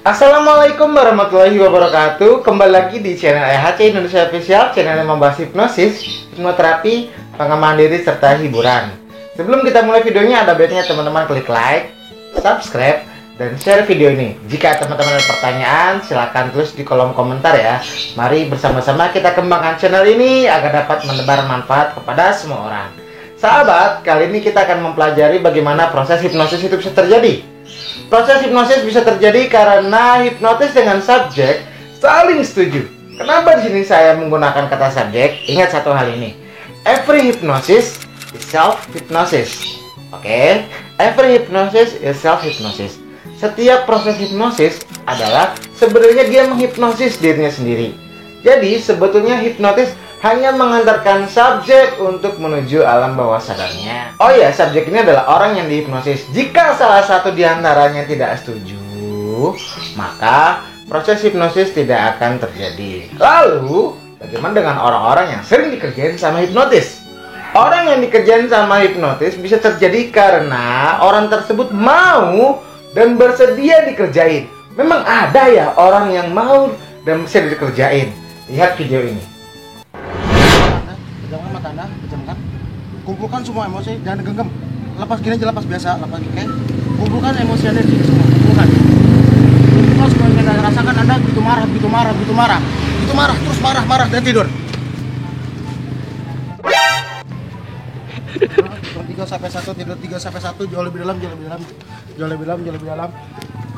Assalamualaikum warahmatullahi wabarakatuh. Kembali lagi di channel EHC Indonesia Official, channel yang membahas hipnosis, hipnoterapi, pengembangan diri, serta hiburan. Sebelum kita mulai videonya, ada baiknya teman-teman klik like, subscribe, dan share video ini. Jika teman-teman ada pertanyaan, silahkan tulis di kolom komentar ya. Mari bersama-sama kita kembangkan channel ini agar dapat menebar manfaat kepada semua orang. Sahabat, kali ini kita akan mempelajari bagaimana proses hipnosis itu bisa terjadi. Proses hipnosis bisa terjadi karena hipnotis dengan subjek saling setuju. Kenapa di sini saya menggunakan kata subjek? Ingat satu hal ini. Every hypnosis is self-hypnosis. Oke? Every hypnosis is self-hypnosis. Setiap proses hipnosis adalah sebenarnya dia menghipnosis dirinya sendiri. Jadi sebetulnya hipnotis hanya mengantarkan subjek untuk menuju alam bawah sadarnya. Oh ya, subjek ini adalah orang yang dihipnosis. Jika salah satu diantaranya tidak setuju, maka proses hipnosis tidak akan terjadi. Lalu, bagaimana dengan orang-orang yang sering dikerjain sama hipnotis? Orang yang dikerjain sama hipnotis bisa terjadi karena orang tersebut mau dan bersedia dikerjain. Memang ada ya orang yang mau dan bersedia dikerjain. Lihat video ini. Pejamkan mata Anda, pejamkan. Kumpulkan semua emosi, jangan genggam. Lepas gini aja, lepas biasa, lepas oke. Kumpulkan emosi Anda di sini semua, kumpulkan. Kumpulkan semua yang Anda rasakan. Anda begitu marah, begitu marah, begitu marah. Begitu marah, terus marah dan tidur. Hitung 3 sampai 1, tidur 3 sampai 1, jauh lebih dalam, jauh lebih dalam. Jauh lebih dalam, jauh lebih dalam.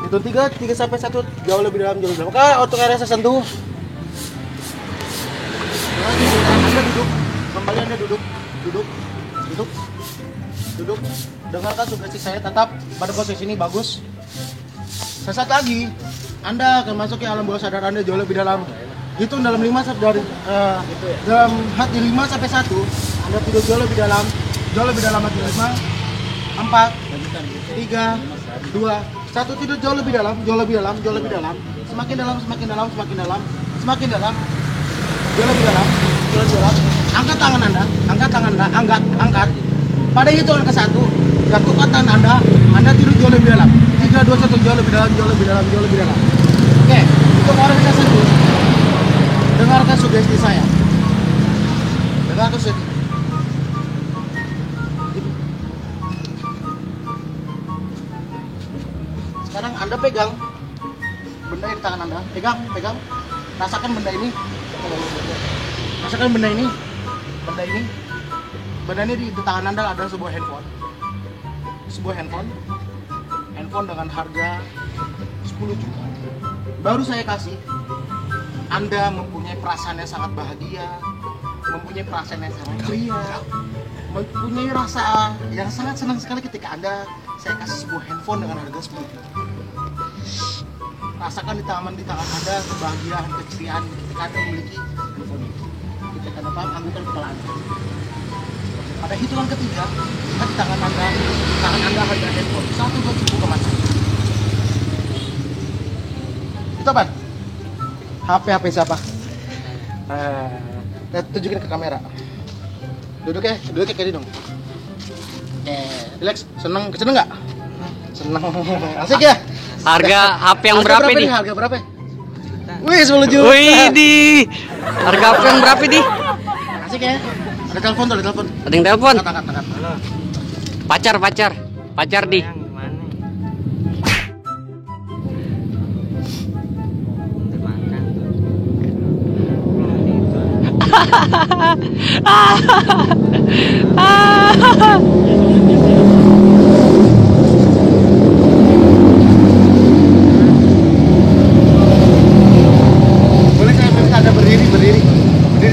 Hitung 3 sampai 1, jauh lebih dalam, jauh lebih dalam. Oke, untuk area saya sentuh. Anda duduk, kembali Anda duduk. Dengarkan sugesti saya, tetap pada posisi ini bagus. Sesaat lagi Anda akan masuk ke alam bawah sadar Anda jauh lebih dalam. Hitung dalam 5 sampai dalam hati 5 sampai 1, Anda tidur jauh lebih dalam hati 5, 4, 3, 2, 1, tidur jauh lebih dalam. Semakin dalam. Jauh lebih dalam. Angkat tangan Anda. Angkat. Pada hitungan ke 1, jatuhkan tangan Anda tidur jauh lebih dalam. 3, 2, 1, jauh lebih dalam. Oke, untuk orang yang saya sentuh, dengarkan sugesti saya. Sekarang Anda pegang benda di tangan Anda. Pegang. Rasakan benda ini. Benda ini di tangan Anda adalah sebuah handphone dengan harga 10 juta. Baru saya kasih. Anda mempunyai perasaan yang sangat bahagia, mempunyai perasaan yang sangat ceria, mempunyai rasa yang sangat senang sekali ketika saya kasih sebuah handphone dengan harga 10 juta. Rasakan di tangan Anda kebahagiaan, keceriaan ketika Anda memiliki handphone itu. Ketika Anda paham, anggukkan kepala Anda. Pada hitungan ketiga, di tangan Anda ada handphone. 1, 2, 3, buka mata. Itu apa? HP siapa? Tunjukin ke kamera. Duduk ya kayak gini dong. Relax, seneng nggak? Seneng, asik ya? Harga HP yang berapa nih? Harga berapa? Wih, 10 juta. Wih, harga HP yang berapa nih? Asik ya? Ada telepon. Ada yang telepon. Angkat. Pacar di. Boleh saya minta Anda berdiri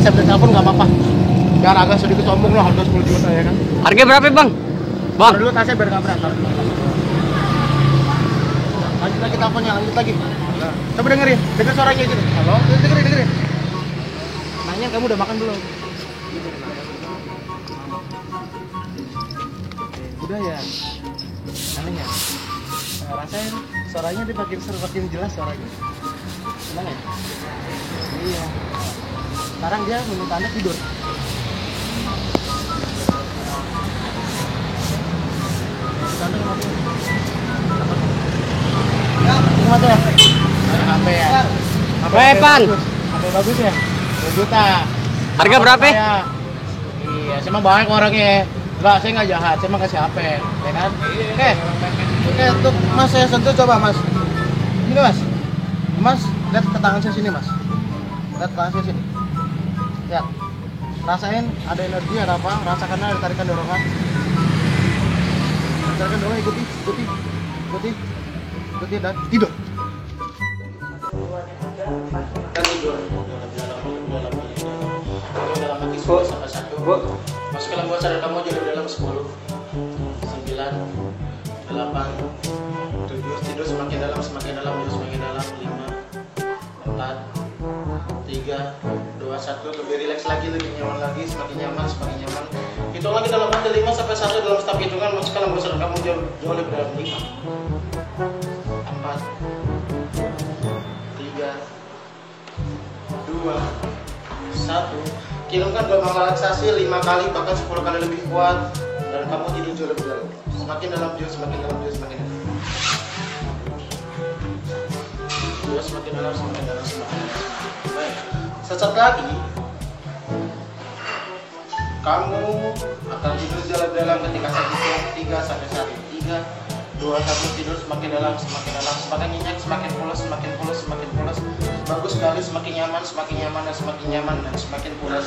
sambil telepon nggak apa-apa. Biar agak sedikit sombong loh, harga 10 juta ya kan. Harga berapa, Bang? Taruh dulu tasnya biar nggak berantar. Lanjut lagi teleponnya, Coba dengerin suaranya gitu. Halo, dengerin. Nanya kamu udah makan belum? Udah ya. Anehnya. Rasain suaranya dia makin jelas suaranya. Senang ya? Iya. Sekarang dia meminta Anda tidur. Tanda kenapa? Ya, mata ya. ya? Pan. HP bagus ya? 2 juta. Harga berapa? Iya, saya mah baik orangnya. Enggak, saya nggak jahat, saya mah kasih HP, ya kan? Oke, untuk Mas saya sentuh coba Mas. Ini Mas, Mas lihat ke tangan saya sini Mas. Lihat ke tangan saya sini. Lihat, rasain ada energi ada apa? Rasakan ada tarikan dorongan. Tarikan dorongan, ikuti dan tidur. Kan tidur. Dalam hati sampai 1. Masuk ke dalam bawah sadar kamu jadi dalam 10, 9, 8, 7, tidur semakin dalam, tidur semakin dalam, 5, 4, 3, 2, 1, lebih rileks lagi, lebih nyaman lagi, semakin nyaman. Hitung lagi dalam hati 5 sampai 1 dalam setiap hitungan, masuk ke dalam bawah sadar kamu jauh lebih dalam 5, 4, 3, 2, 1. Kirimkan gelombang relaksasi 5 kali bahkan 10 kali lebih kuat dan kamu tidur jauh lebih dalam. Semakin dalam jauh, semakin dalam. Semakin dalam. Baik. Sesaat lagi kamu akan tidur jauh lebih dalam ketika saya hitung 3 sampai 1. 3, 2, 1, tidur semakin dalam, semakin nyenyak, semakin pulas. Bagus sekali, semakin nyaman, dan semakin pulas.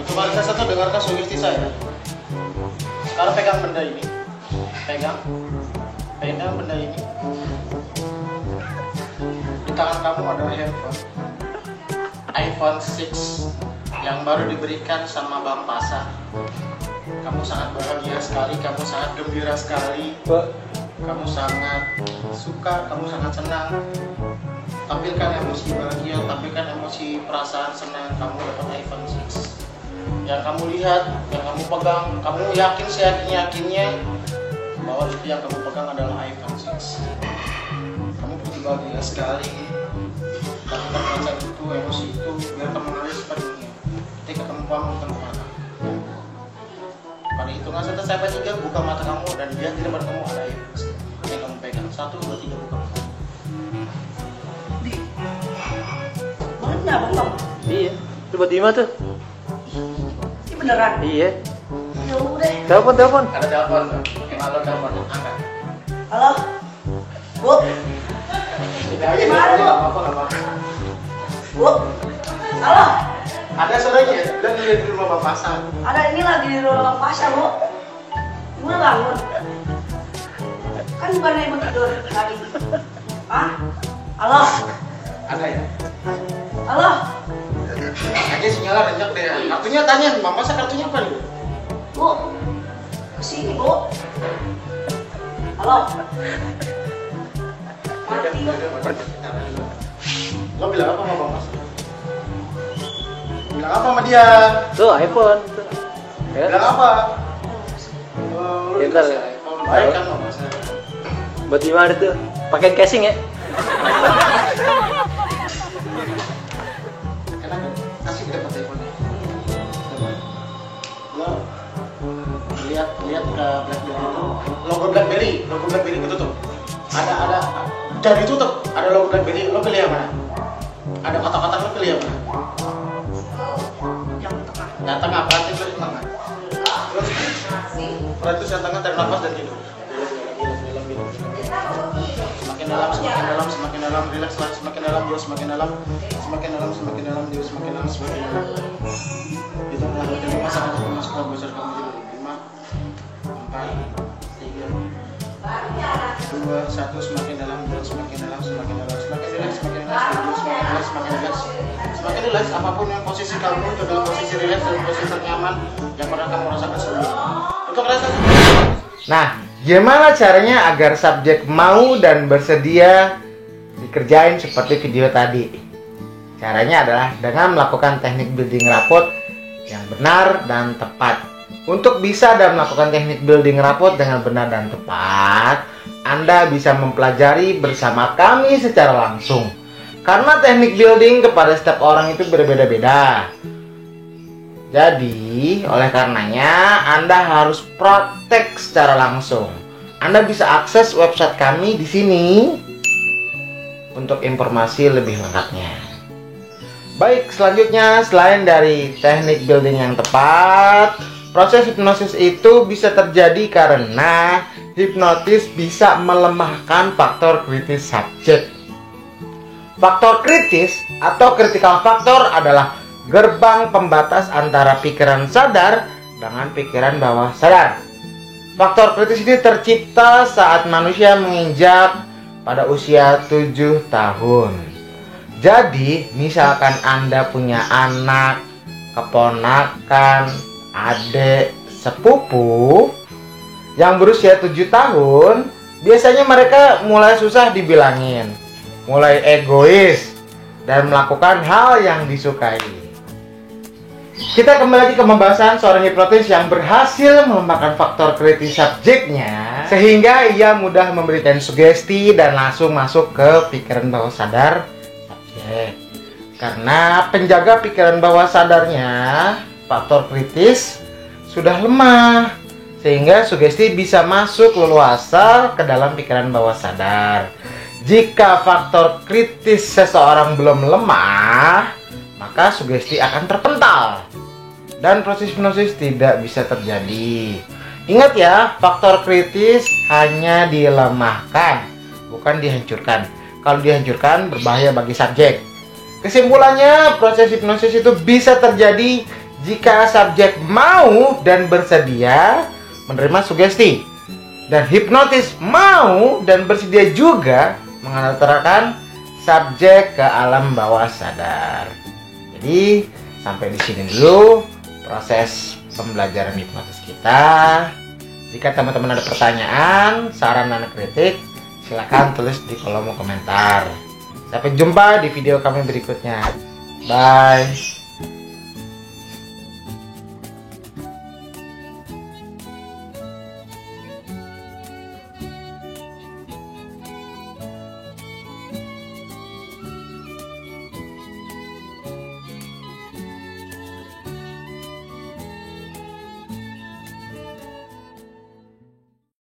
Coba saya satu dengarkan sugesti saya. Sekarang pegang benda ini. Pegang benda ini. Di tangan kamu ada handphone iPhone 6 yang baru diberikan sama Bang Pasar. Kamu sangat bahagia sekali, kamu sangat gembira sekali, kamu sangat suka, kamu sangat senang. Tampilkan emosi bahagia, tampilkan emosi perasaan senang. Kamu dapat iPhone 6 yang kamu lihat, yang kamu pegang, kamu yakin seyakin-yakinnya bahwa itu yang kamu pegang adalah iPhone 6. Kamu begitu bahagia sekali. Tampilkan perasaan itu, emosi itu, biar kamu mengalir sepenuhnya. Ketika kamu bangun mata, pada hitungan 1 sampai 3 buka mata kamu dan lihat di depan kamu ada iPhone yang kamu pegang. 1, 2, 3 buka mata. Mana bang? Iya. Coba di mana tuh? Ini beneran? Iya. Ya udah. Telepon. Ada telepon, halo telepon, angkat. Halo, Bu. Di mana, Bu? Apa? Bu. Halo. Ada suaranya, bilang di rumah Bang Pasar. Ada ini lagi di ruang pasar, Bu. Gimana bangun? Kan bukan ibu tidur tadi. Hah? Halo. Ada ya? Halo. Kayaknya sinyalnya renjak deh. Kartunya tanya, Bang Pasar kartunya apa nih? Bu. Kesini, Bu. Halo. Mati. Lo bilang apa sama Bang Pasar? Bilang apa sama dia? Tuh iPhone. Bilang apa? Lu Pintar. dikasih iPhone. Baik kan Bang Pasar? Buat di mana tuh? Pakai casing ya? Kasih kita pakai iPhone. Lo lihat ke BlackBerry itu logo BlackBerry ketutup. Ada udah ditutup. Ada logo BlackBerry. Lo pilih yang mana? Ada kotak-kotak, lo pilih yang mana? Yang tengah, perhatiin dari tengah. Terus perhatiin yang tengah, tarik nafas dan tidur. Semakin dalam, relax lagi, semakin dalam, jauh, semakin dalam, jauh, semakin dalam. Itu adalah dari masa untuk masuk ke besar kamu jadi 5, 4, 3, 2, 1, semakin dalam, jauh, semakin relax, apapun yang posisi kamu itu adalah posisi relax dan posisi ternyaman yang pernah kamu rasakan sebelumnya. Untuk relaksasi. Nah, gimana caranya agar subjek mau dan bersedia dikerjain seperti video tadi? Caranya adalah dengan melakukan teknik building rapot yang benar dan tepat. Untuk bisa dan melakukan teknik building rapot dengan benar dan tepat, Anda bisa mempelajari bersama kami secara langsung. Karena teknik building kepada setiap orang itu berbeda-beda. Jadi, oleh karenanya Anda harus praktek secara langsung. Anda bisa akses website kami di sini. untuk informasi lebih lengkapnya. Baik, selanjutnya selain dari teknik building yang tepat, proses hipnosis itu bisa terjadi karena hipnotis bisa melemahkan faktor kritis subjek. Faktor kritis atau critical factor adalah gerbang pembatas antara pikiran sadar dengan pikiran bawah sadar. Faktor kritis ini tercipta saat manusia menginjak pada usia 7 tahun. Jadi, misalkan Anda punya anak, keponakan, adik, sepupu yang berusia 7 tahun, biasanya mereka mulai susah dibilangin, mulai egois, dan melakukan hal yang disukai. Kita kembali lagi ke pembahasan seorang hipnotis yang berhasil melemahkan faktor kritis subjeknya, sehingga ia mudah memberikan sugesti dan langsung masuk ke pikiran bawah sadar subjek. Karena penjaga pikiran bawah sadarnya, faktor kritis sudah lemah, sehingga sugesti bisa masuk leluasa ke dalam pikiran bawah sadar. Jika faktor kritis seseorang belum lemah, maka sugesti akan terpental dan proses hipnosis tidak bisa terjadi. Ingat ya, faktor kritis hanya dilemahkan, bukan dihancurkan. Kalau dihancurkan berbahaya bagi subjek. Kesimpulannya, proses hipnosis itu bisa terjadi jika subjek mau dan bersedia menerima sugesti, dan hipnotis mau dan bersedia juga mengantarkan subjek ke alam bawah sadar. Jadi sampai di sini dulu proses pembelajaran hipnotis kita. Jika teman-teman ada pertanyaan, saran dan kritik, silakan tulis di kolom komentar. Sampai jumpa di video kami berikutnya. Bye.